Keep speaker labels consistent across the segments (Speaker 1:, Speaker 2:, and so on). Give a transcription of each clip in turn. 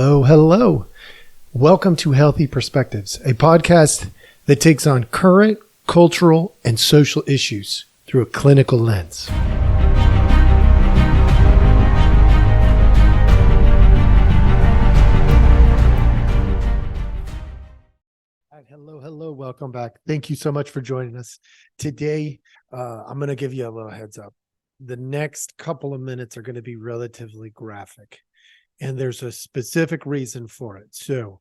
Speaker 1: Hello, hello. Welcome to Healthy Perspectives, a podcast that takes on current cultural and social issues through a clinical lens. Hello. Welcome back. Thank you so much for joining us. Today, I'm going to give you a little heads up. The next couple of minutes are going to be relatively graphic, and there's a specific reason for it. So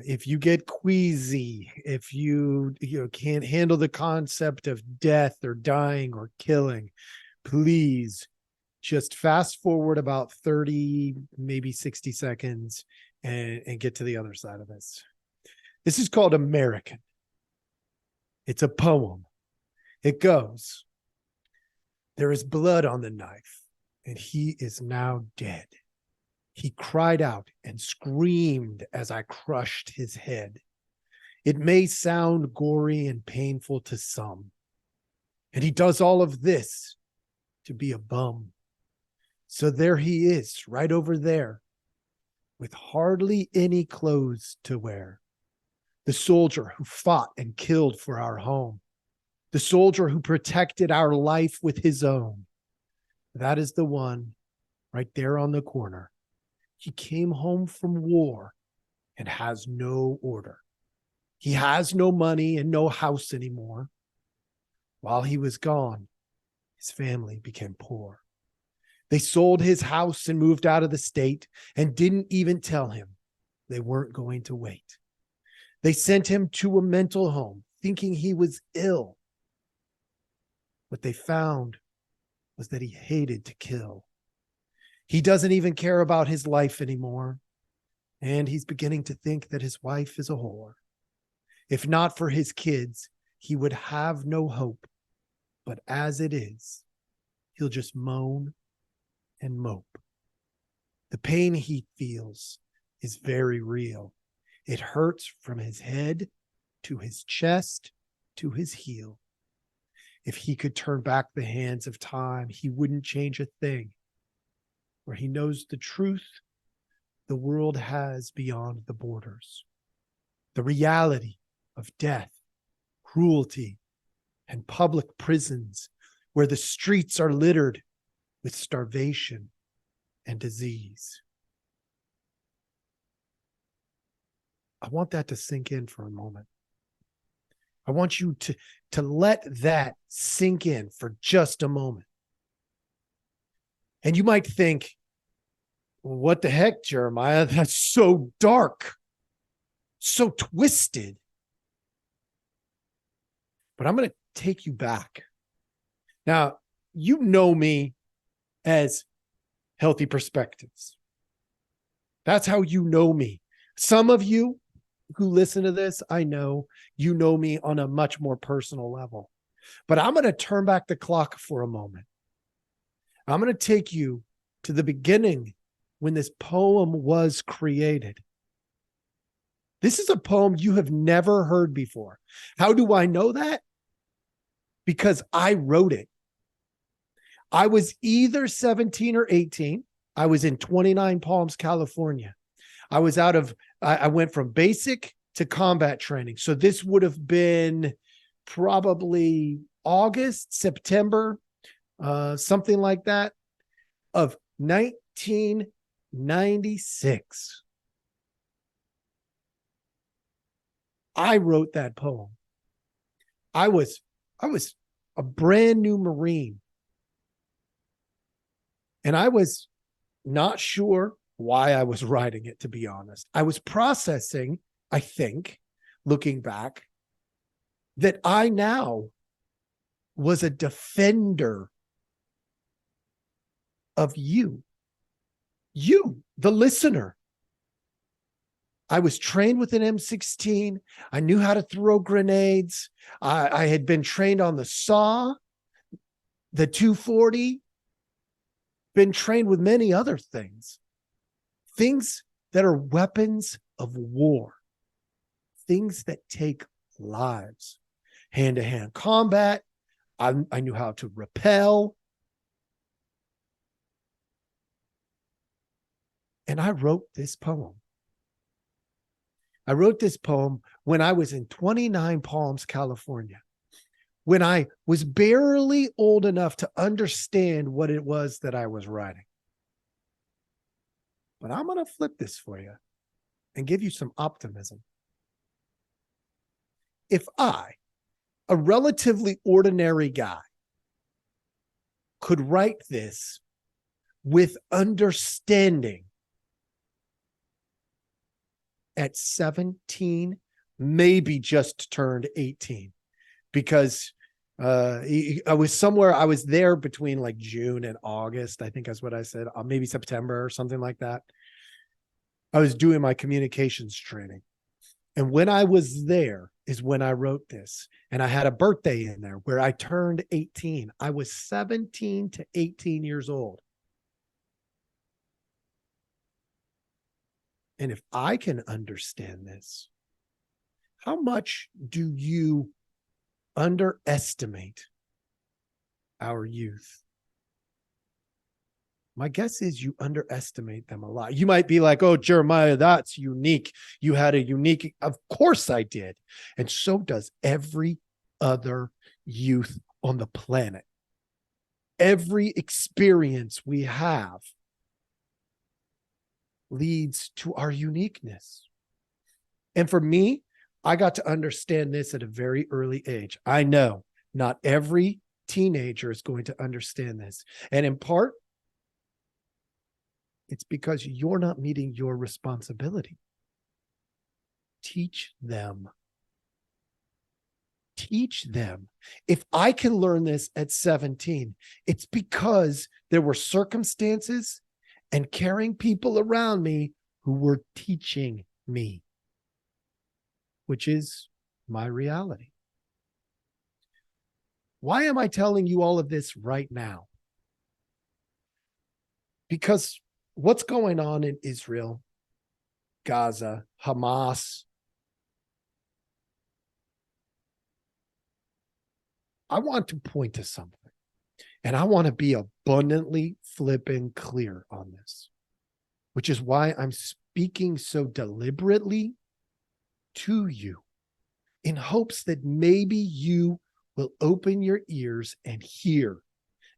Speaker 1: if you get queasy, if you can't handle the concept of death or dying or killing, please just fast forward about 30, maybe 60 seconds and get to the other side of this. This is called American. It's a poem. It goes, "There is blood on the knife, and he is now dead. He cried out and screamed as I crushed his head. It may sound gory and painful to some, and he does all of this to be a bum. So there he is, right over there, with hardly any clothes to wear. The soldier who fought and killed for our home. The soldier who protected our life with his own. That is the one right there on the corner. He came home from war and has no order. He has no money and no house anymore. While he was gone, his family became poor. They sold his house and moved out of the state and didn't even tell him they weren't going to wait. They sent him to a mental home thinking he was ill. What they found was that he hated to kill. He doesn't even care about his life anymore, and he's beginning to think that his wife is a whore. If not for his kids, he would have no hope. But as it is, he'll just moan and mope. The pain he feels is very real. It hurts from his head to his chest to his heel. If he could turn back the hands of time, he wouldn't change a thing. Where he knows the truth the world has beyond the borders. The reality of death, cruelty, and public prisons where the streets are littered with starvation and disease." I want that to sink in for a moment. I want you to let that sink in for just a moment. And you might think, well, what the heck, Jeremiah? That's so dark, so twisted. But I'm going to take you back. Now, you know me as Healthy Perspectives. That's how you know me. Some of you who listen to this, I know you know me on a much more personal level. But I'm going to turn back the clock for a moment. I'm going to take you to the beginning when this poem was created. This is a poem you have never heard before. How do I know that? Because I wrote it. I was either 17 or 18. I was in 29 Palms, California. I went from basic to combat training. So this would have been probably August, September, something like that, of 1996. I wrote that poem. I was a brand new Marine. And I was not sure why I was writing it, to be honest. I was processing, I think, looking back, that I now was a defender of you, the listener. I was trained with an M16. I knew how to throw grenades. I had been trained on the saw, the 240, been trained with many other things that are weapons of war, things that take lives, hand-to-hand combat. I knew how to repel. And I wrote this poem. I wrote this poem when I was in 29 Palms, California, when I was barely old enough to understand what it was that I was writing. But I'm going to flip this for you and give you some optimism. If I, a relatively ordinary guy, could write this with understanding at 17, maybe just turned 18, because I was there between like June and August, I think that's what I said, maybe September or something like that. I was doing my communications training. And when I was there is when I wrote this. And I had a birthday in there where I turned 18. I was 17 to 18 years old. And if I can understand this, how much do you underestimate our youth? My guess is you underestimate them a lot. You might be like, oh, Jeremiah, that's unique. You had a unique, of course I did. And so does every other youth on the planet. Every experience we have leads to our uniqueness. And for me, I got to understand this at a very early age. I know not every teenager is going to understand this. And in part, it's because you're not meeting your responsibility. Teach them. Teach them. If I can learn this at 17, it's because there were circumstances and caring people around me who were teaching me, which is my reality. Why am I telling you all of this right now? Because what's going on in Israel, Gaza, Hamas, I want to point to something, and I want to be abundantly flipping clear on this, which is why I'm speaking so deliberately to you in hopes that maybe you will open your ears and hear.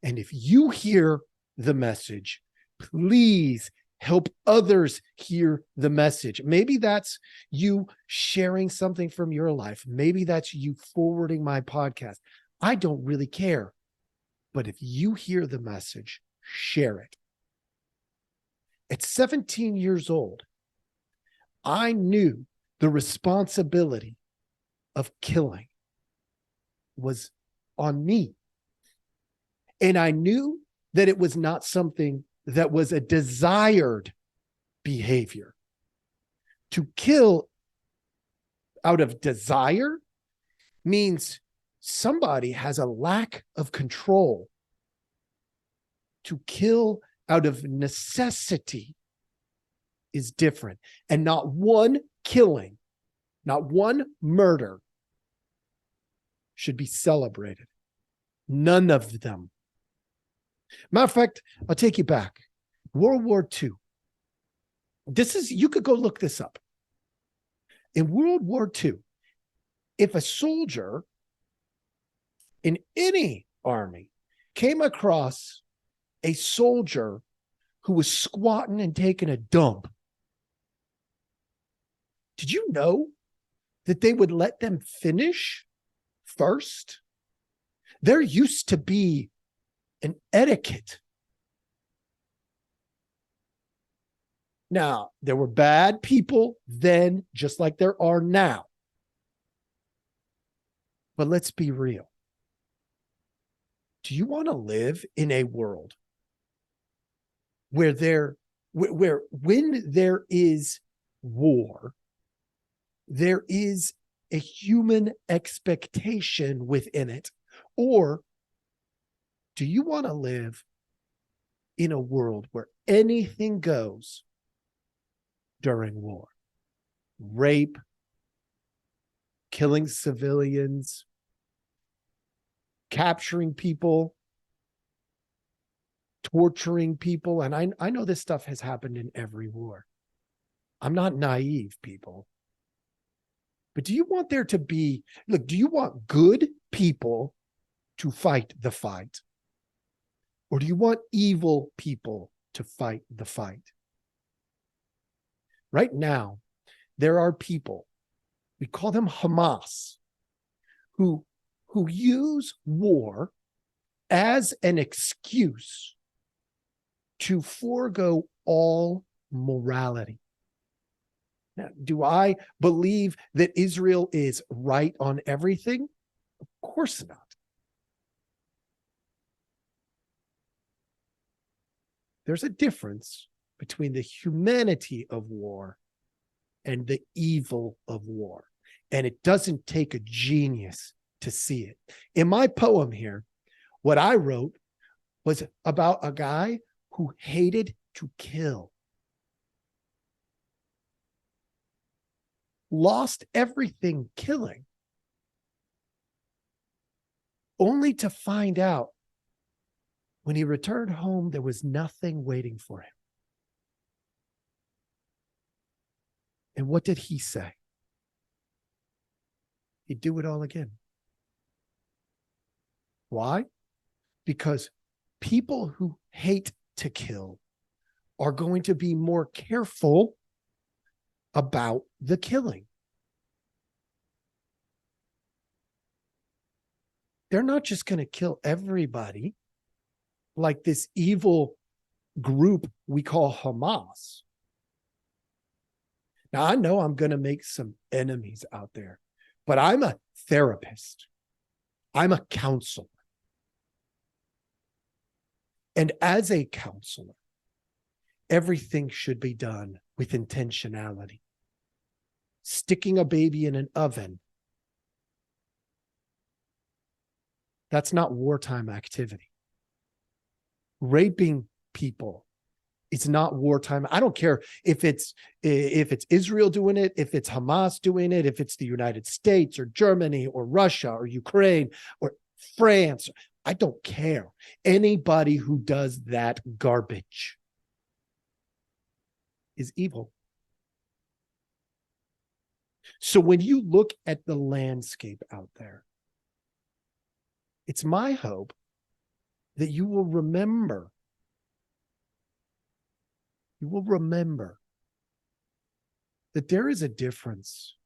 Speaker 1: And if you hear the message, please help others hear the message. Maybe that's you sharing something from your life. Maybe that's you forwarding my podcast. I don't really care. But if you hear the message, share it. At 17 years old, I knew the responsibility of killing was on me. And I knew that it was not something that was a desired behavior. To kill out of desire means somebody has a lack of control. To kill out of necessity is different. And not one killing, not one murder should be celebrated. None of them. Matter of fact, I'll take you back. World War II. You could go look this up. In World War II, if a soldier in any army came across a soldier who was squatting and taking a dump, did you know that they would let them finish first? There used to be an etiquette. Now, there were bad people then, just like there are now. But let's be real. Do you want to live in a world where when there is war, there is a human expectation within it? Or do you want to live in a world where anything goes during war? Rape, killing civilians, capturing people, torturing people. And I know this stuff has happened in every war. I'm not naive, people. But do you want there to be, look, do you want good people to fight the fight? Or do you want evil people to fight the fight? Right now, there are people, we call them Hamas, who use war as an excuse to forego all morality. Now, do I believe that Israel is right on everything? Of course not. There's a difference between the humanity of war and the evil of war. And it doesn't take a genius to see it. In my poem here, what I wrote was about a guy who hated to kill, lost everything killing, only to find out when he returned home, there was nothing waiting for him. And what did he say? He'd do it all again. Why? Because people who hate to kill are going to be more careful about the killing. They're not just going to kill everybody like this evil group we call Hamas. Now, I know I'm going to make some enemies out there, but I'm a therapist. I'm a counselor. And as a counselor, everything should be done with intentionality. Sticking a baby in an oven, that's not wartime activity. Raping people, it's not wartime. I don't care if it's Israel doing it, if it's Hamas doing it, if it's the United States or Germany or Russia or Ukraine or France. I don't care. Anybody who does that garbage is evil. So when you look at the landscape out there, it's my hope that you will remember that there is a difference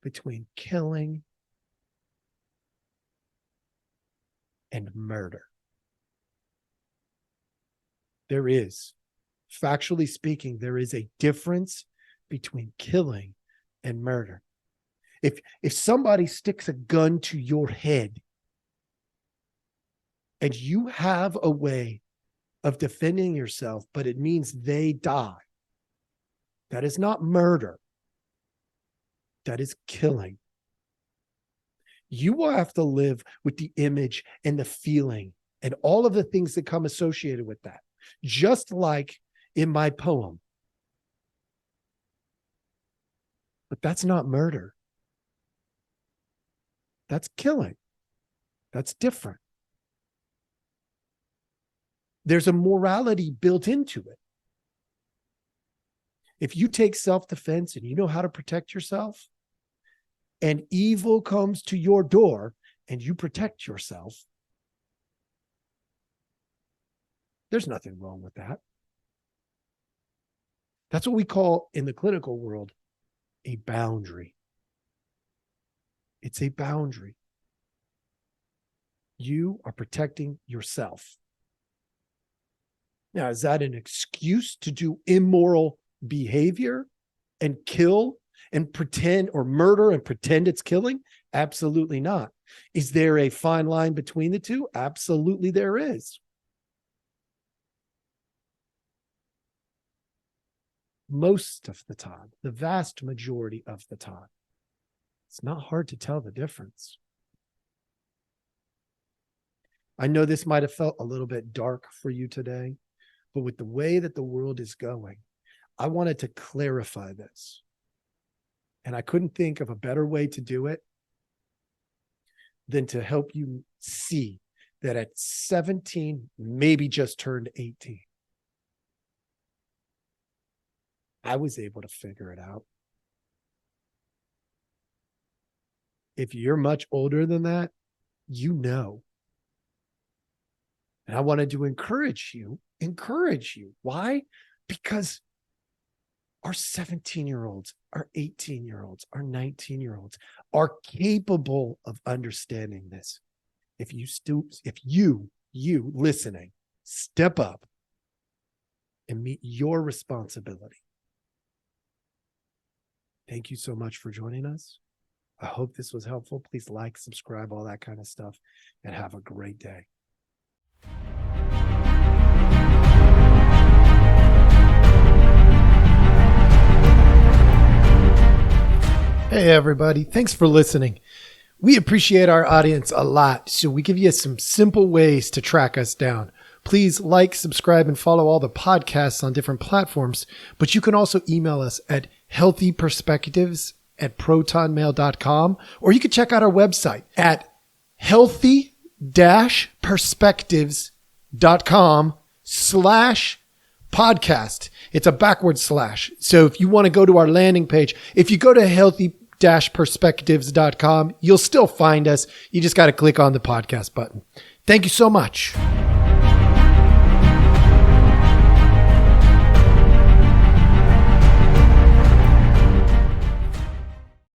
Speaker 1: between killing and murder. There is. Factually speaking, there is a difference between killing and murder. If somebody sticks a gun to your head and you have a way of defending yourself, but it means they die, that is not murder. That is killing. You will have to live with the image and the feeling and all of the things that come associated with that. Just like in my poem. But that's not murder. That's killing. That's different. There's a morality built into it. If you take self-defense and you know how to protect yourself, and evil comes to your door and you protect yourself, there's nothing wrong with that. That's what we call in the clinical world a boundary. It's a boundary. You are protecting yourself. Now, is that an excuse to do immoral behavior and kill and pretend, or murder and pretend it's killing? Absolutely not. Is there a fine line between the two? Absolutely there is. Most of the time, the vast majority of the time, it's not hard to tell the difference. I know this might have felt a little bit dark for you today, but with the way that the world is going, I wanted to clarify this. And I couldn't think of a better way to do it than to help you see that at 17, maybe just turned 18, I was able to figure it out. If you're much older than that, you know. And I wanted to encourage you. Why? Because our 17-year-olds, our 18-year-olds, our 19-year-olds are capable of understanding this. If you listening, step up and meet your responsibility. Thank you so much for joining us. I hope this was helpful. Please like, subscribe, all that kind of stuff, and have a great day. Hey, everybody. Thanks for listening. We appreciate our audience a lot, so we give you some simple ways to track us down. Please like, subscribe, and follow all the podcasts on different platforms, but you can also email us at healthyperspectives@protonmail.com, or you can check out our website at healthy-perspectives.com/podcast. It's a backward slash. So if you want to go to our landing page, if you go to healthy-perspectives.com, you'll still find us. You just got to click on the podcast button. Thank you so much.